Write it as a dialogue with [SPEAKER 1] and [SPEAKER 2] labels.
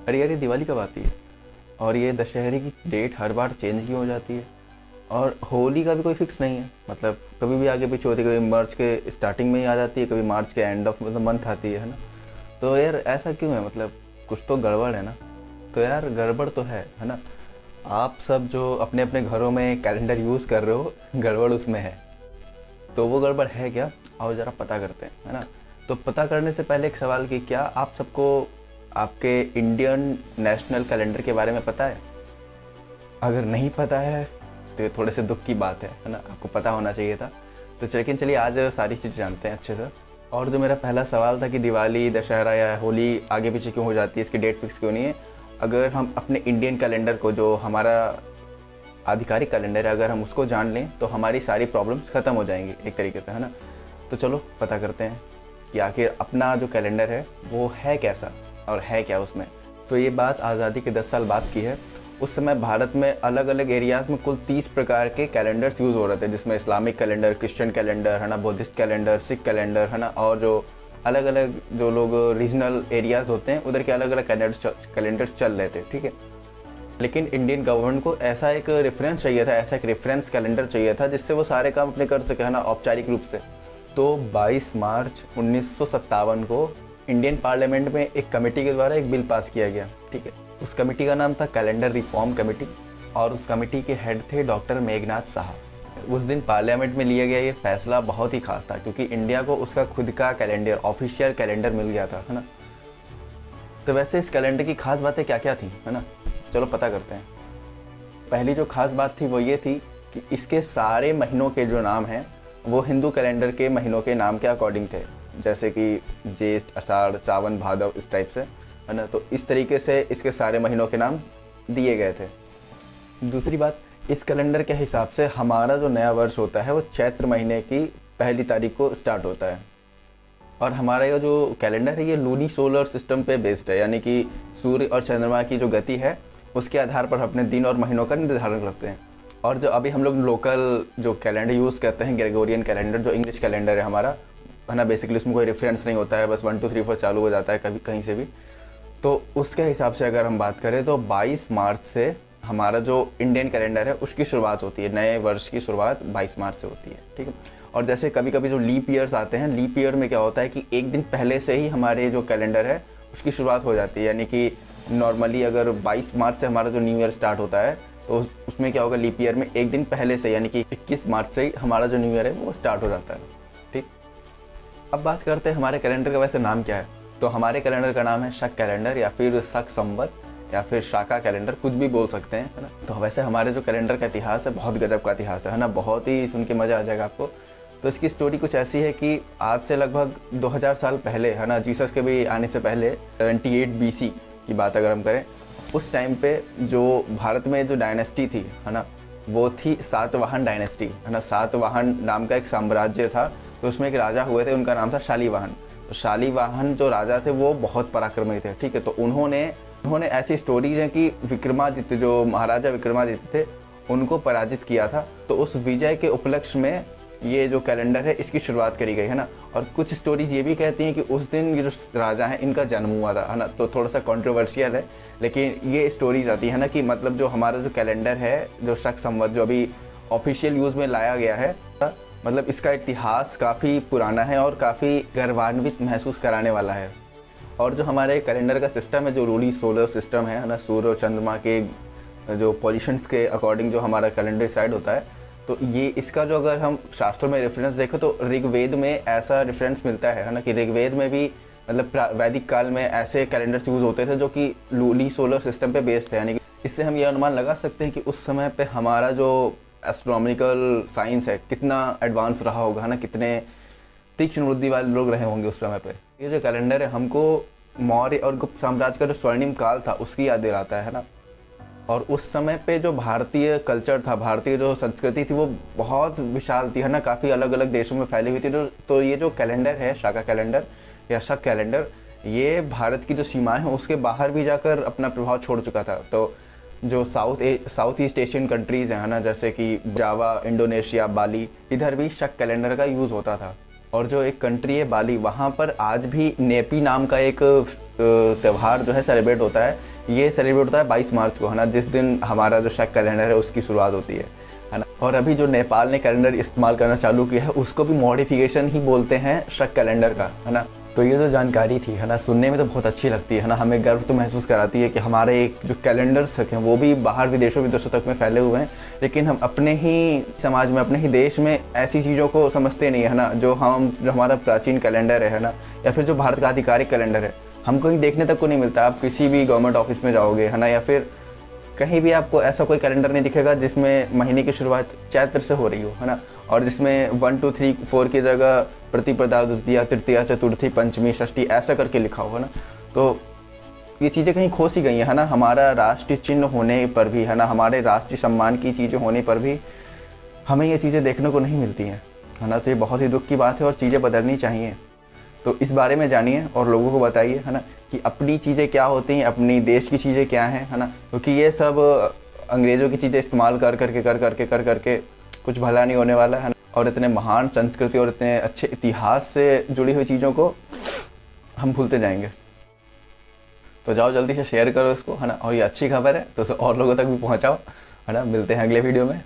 [SPEAKER 1] अरे यार, ये दिवाली कब आती है? और ये दशहरे की डेट हर बार चेंज क्यों हो जाती है? और होली का भी कोई फिक्स नहीं है, मतलब कभी भी आगे पीछे होती है, कभी मार्च के स्टार्टिंग में ही आ जाती है, कभी मार्च के एंड ऑफ मतलब मंथ आती है ना। तो यार ऐसा क्यों है, मतलब कुछ तो गड़बड़ है ना। तो यार गड़बड़ तो है ना। आप सब जो अपने अपने घरों में कैलेंडर यूज़ कर रहे हो, गड़बड़ उसमें है। तो वो गड़बड़ है क्या? आओ ज़रा पता करते हैं, है ना। तो पता करने से पहले एक सवाल कि क्या आप सबको आपके इंडियन नेशनल कैलेंडर के बारे में पता है? अगर नहीं पता है तो ये थोड़े से दुख की बात है ना, आपको पता होना चाहिए था। तो लेकिन चलिए आज सारी चीज़ जानते हैं अच्छे से। और जो मेरा पहला सवाल था कि दिवाली, दशहरा या होली आगे पीछे क्यों हो जाती है, इसकी डेट फिक्स क्यों नहीं है। अगर हम अपने इंडियन कैलेंडर को, जो हमारा आधिकारिक कैलेंडर है, अगर हम उसको जान लें तो हमारी सारी प्रॉब्लम्स ख़त्म हो जाएंगी एक तरीके से, है ना। तो चलो पता करते हैं कि आखिर अपना जो कैलेंडर है वो है कैसा और है क्या उसमें। तो ये बात आज़ादी के 10 साल बाद की है। उस समय भारत में अलग अलग एरियाज़ में कुल 30 प्रकार के कैलेंडर्स यूज़ हो रहे थे, जिसमें इस्लामिक कैलेंडर, क्रिश्चियन कैलेंडर, है ना, बुद्धिस्ट कैलेंडर, सिख कैलेंडर, है ना, और जो अलग अलग जो लोग रीजनल एरियाज़ होते हैं उधर के अलग अलग कैलेंडर्स चल रहे थे, ठीक है। लेकिन इंडियन गवर्नमेंट को ऐसा एक रेफरेंस चाहिए था, ऐसा एक रेफरेंस कैलेंडर चाहिए था जिससे वो सारे काम अपने कर सके, है ना, औपचारिक रूप से। तो 22 मार्च 1957 को इंडियन पार्लियामेंट में एक कमेटी के द्वारा एक बिल पास किया गया, ठीक है। उस कमेटी का नाम था कैलेंडर रिफॉर्म कमेटी, और उस कमेटी के हेड थे डॉक्टर मेघनाथ साहब। उस दिन पार्लियामेंट में लिया गया ये फैसला बहुत ही खास था, क्योंकि इंडिया को उसका खुद का कैलेंडर, ऑफिशियल कैलेंडर मिल गया था, है ना। तो वैसे इस कैलेंडर की खास बातें क्या क्या थी, है ना, चलो पता करते हैं। पहली जो खास बात थी वो ये थी कि इसके सारे महीनों के जो नाम हैं वो हिंदू कैलेंडर के महीनों के नाम के अकॉर्डिंग थे, जैसे कि ज्येष्ठ, आषाढ़, सावन, भादव, इस टाइप से, है ना। तो इस तरीके से इसके सारे महीनों के नाम दिए गए थे। दूसरी बात, इस कैलेंडर के हिसाब से हमारा जो नया वर्ष होता है वो चैत्र महीने की पहली तारीख को स्टार्ट होता है। और हमारा ये जो कैलेंडर है ये लूनी सोलर सिस्टम पे बेस्ड है, यानी कि सूर्य और चंद्रमा की जो गति है उसके आधार पर अपने दिन और महीनों का निर्धारण करते हैं। और जो अभी हम लोग लोकल जो कैलेंडर यूज़ करते हैं, ग्रेगोरियन कैलेंडर, जो इंग्लिश कैलेंडर है हमारा, है ना, बेसिकली उसमें कोई रेफरेंस नहीं होता है, बस 1 2 3 4 चालू हो जाता है कभी कहीं से भी। तो उसके हिसाब से अगर हम बात करें तो 22 मार्च से हमारा जो इंडियन कैलेंडर है उसकी शुरुआत होती है, नए वर्ष की शुरुआत 22 मार्च से होती है, ठीक है। और जैसे कभी कभी जो लीप ईयर्स आते हैं, लीप ईयर में क्या होता है कि एक दिन पहले से ही हमारे जो कैलेंडर है उसकी शुरुआत हो जाती है, यानी कि नॉर्मली अगर 22 मार्च से हमारा जो न्यू ईयर स्टार्ट होता है तो उसमें क्या होगा, लीप ईयर में एक दिन पहले से, यानी कि 21 मार्च से ही हमारा जो न्यू ईयर है वो स्टार्ट हो जाता है, ठीक। अब बात करते हैं हमारे कैलेंडर का वैसे नाम क्या है। तो हमारे कैलेंडर का नाम है शक कैलेंडर, या फिर शक संवत, या फिर शाका कैलेंडर, कुछ भी बोल सकते हैं, है ना। तो वैसे हमारे जो कैलेंडर का इतिहास है बहुत गजब का इतिहास है ना, बहुत ही सुन के मजा आ जाएगा आपको। तो इसकी स्टोरी कुछ ऐसी है कि आज से लगभग 2000 साल पहले, है ना, जीसस के भी आने से पहले 78 BC की बात अगर हम करें, उस टाइम पे जो भारत में जो डायनेस्टी थी, है ना, वो थी सातवाहन डायनेस्टी, है ना। सातवाहन नाम का एक साम्राज्य था, तो उसमें एक राजा हुए थे, उनका नाम था शालीवाहन। तो शालीवाहन जो राजा थे वो बहुत पराक्रमी थे, ठीक है। तो उन्होंने ऐसी स्टोरीज हैं कि विक्रमादित्य, जो महाराजा विक्रमादित्य थे, उनको पराजित किया था। तो उस विजय के उपलक्ष्य में ये जो कैलेंडर है इसकी शुरुआत करी गई, है ना। और कुछ स्टोरीज ये भी कहती हैं कि उस दिन ये जो राजा है इनका जन्म हुआ था, है ना। तो थोड़ा सा कंट्रोवर्शियल है, लेकिन ये स्टोरीज आती है ना कि मतलब जो हमारा जो कैलेंडर है, जो शक संवत, जो अभी ऑफिशियल यूज में लाया गया है, मतलब इसका इतिहास काफ़ी पुराना है और काफ़ी गौरवान्वित महसूस कराने वाला है। और जो हमारे कैलेंडर का सिस्टम है, जो रूली सोलर सिस्टम है ना, सूर्य और चंद्रमा के जो पोजीशंस के अकॉर्डिंग जो हमारा कैलेंडर डिसाइड होता है, तो ये इसका जो अगर हम शास्त्रों में रेफरेंस देखें तो ऋग्वेद में ऐसा रेफरेंस मिलता है ना, कि ऋग्वेद में भी मतलब वैदिक काल में ऐसे कैलेंडर्स यूज होते थे जो कि लूली सोलर सिस्टम पे बेस्ड थे। यानी कि इससे हम ये अनुमान लगा सकते हैं कि उस समय पे हमारा जो एस्ट्रोनॉमिकल साइंस है कितना एडवांस रहा होगा, है ना, कितने तीक्ष्ण बुद्धि वाले लोग रहे होंगे उस समय पे। ये जो कैलेंडर है हमको मौर्य और गुप्त साम्राज्य का जो स्वर्णिम काल था उसकी याद दिलाता है ना। और उस समय पे जो भारतीय कल्चर था, भारतीय जो संस्कृति थी वो बहुत विशाल थी, है ना, काफ़ी अलग अलग देशों में फैली हुई थी। तो ये जो कैलेंडर है, शाका कैलेंडर या शक कैलेंडर, ये भारत की जो सीमाएं हैं उसके बाहर भी जाकर अपना प्रभाव छोड़ चुका था। तो जो साउथ ईस्ट एशियन कंट्रीज़ हैं, है ना, जैसे कि जावा, इंडोनेशिया, बाली, इधर भी शक कैलेंडर का यूज़ होता था। और जो एक कंट्री है बाली, वहाँ पर आज भी नेपी नाम का एक त्यौहार जो है सेलिब्रेट होता है, ये सेलिब्रेट होता है 22 मार्च को, है ना, जिस दिन हमारा जो शक कैलेंडर है उसकी शुरुआत होती है ना। और अभी जो नेपाल ने कैलेंडर इस्तेमाल करना चालू किया है उसको भी मॉडिफिकेशन ही बोलते हैं शक कैलेंडर का, है ना। तो ये जो जानकारी थी, है ना, सुनने में तो बहुत अच्छी लगती है ना, हमें गर्व तो महसूस कराती है कि हमारे एक जो कैलेंडर्स हैं वो भी बाहर विदेशों विदेशों तक में फैले हुए हैं, लेकिन हम अपने ही समाज में, अपने ही देश में ऐसी चीज़ों को समझते नहीं है ना। जो हमारा प्राचीन कैलेंडर है ना, या फिर जो भारत का आधिकारिक कैलेंडर है, हमको कहीं देखने तक को नहीं मिलता। आप किसी भी गवर्नमेंट ऑफिस में जाओगे, है ना, या फिर कहीं भी आपको ऐसा कोई कैलेंडर नहीं दिखेगा जिसमें महीने की शुरुआत चैत्र से हो रही हो, है ना, और जिसमें 1 2 3 4 की जगह प्रतिपदा, द्वितीया, तृतीया, चतुर्थी, पंचमी, षष्ठी ऐसा करके लिखा हो, है ना। तो ये चीज़ें कहीं खो सी गई हैं, है ना। हमारा राष्ट्रीय चिन्ह होने पर भी, है ना, हमारे राष्ट्रीय सम्मान की चीज़ें होने पर भी हमें ये चीज़ें देखने को नहीं मिलती हैं, है ना। तो ये बहुत ही दुख की बात है और चीज़ें बदलनी चाहिए। तो इस बारे में जानिए और लोगों को बताइए, है ना, कि अपनी चीज़ें क्या होती हैं, अपनी देश की चीज़ें क्या हैं, है ना। क्योंकि ये सब अंग्रेज़ों की चीज़ें इस्तेमाल कर करके कुछ भला नहीं होने वाला है ना। और इतने महान संस्कृति और इतने अच्छे इतिहास से जुड़ी हुई चीज़ों को हम भूलते जाएंगे। तो जाओ जल्दी से शेयर करो इसको, है ना। और ये अच्छी खबर है तो उसे और लोगों तक भी पहुँचाओ, है ना। मिलते हैं अगले वीडियो में।